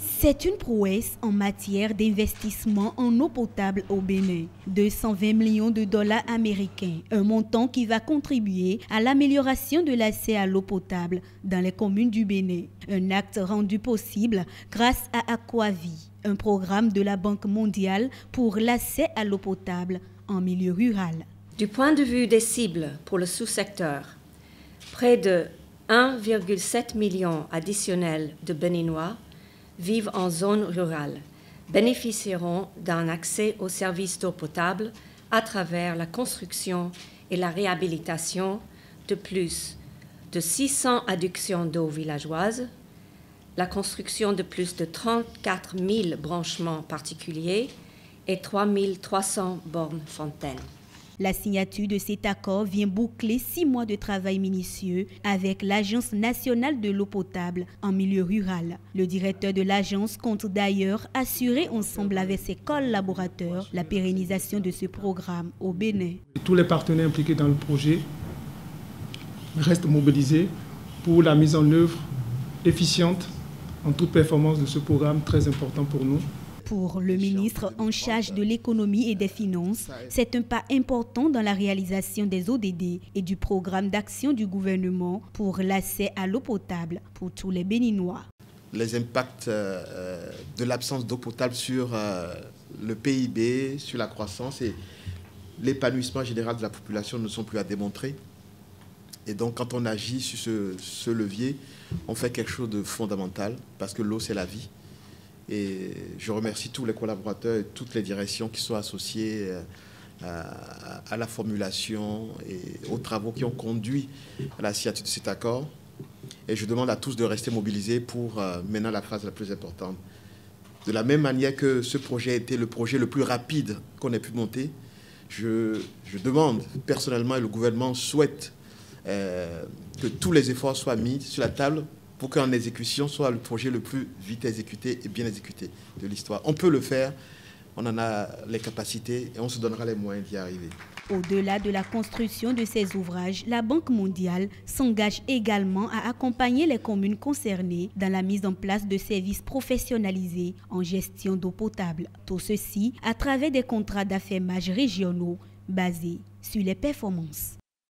C'est une prouesse en matière d'investissement en eau potable au Bénin. 220 millions de dollars américains, un montant qui va contribuer à l'amélioration de l'accès à l'eau potable dans les communes du Bénin. Un acte rendu possible grâce à Aquavie, un programme de la Banque mondiale pour l'accès à l'eau potable en milieu rural. Du point de vue des cibles pour le sous-secteur, près de 1,7 million additionnels de Béninois vivent en zone rurale, bénéficieront d'un accès aux services d'eau potable à travers la construction et la réhabilitation de plus de 600 adductions d'eau villageoises, la construction de plus de 34 000 branchements particuliers et 3 300 bornes fontaines. La signature de cet accord vient boucler 6 mois de travail minutieux avec l'Agence nationale de l'eau potable en milieu rural. Le directeur de l'agence compte d'ailleurs assurer ensemble avec ses collaborateurs la pérennisation de ce programme au Bénin. Tous les partenaires impliqués dans le projet restent mobilisés pour la mise en œuvre efficiente en toute performance de ce programme très important pour nous. Pour le ministre en charge de l'économie et des finances, c'est un pas important dans la réalisation des ODD et du programme d'action du gouvernement pour l'accès à l'eau potable pour tous les Béninois. Les impacts de l'absence d'eau potable sur le PIB, sur la croissance et l'épanouissement général de la population ne sont plus à démontrer. Et donc quand on agit sur ce levier, on fait quelque chose de fondamental parce que l'eau c'est la vie. Et je remercie tous les collaborateurs et toutes les directions qui sont associées à la formulation et aux travaux qui ont conduit à la signature de cet accord. Et je demande à tous de rester mobilisés pour maintenant la phase la plus importante. De la même manière que ce projet a été le projet le plus rapide qu'on ait pu monter, je demande personnellement et le gouvernement souhaite que tous les efforts soient mis sur la table pour qu'en exécution soit le projet le plus vite exécuté et bien exécuté de l'histoire. On peut le faire, on en a les capacités et on se donnera les moyens d'y arriver. Au-delà de la construction de ces ouvrages, la Banque mondiale s'engage également à accompagner les communes concernées dans la mise en place de services professionnalisés en gestion d'eau potable. Tout ceci à travers des contrats d'affermage régionaux basés sur les performances.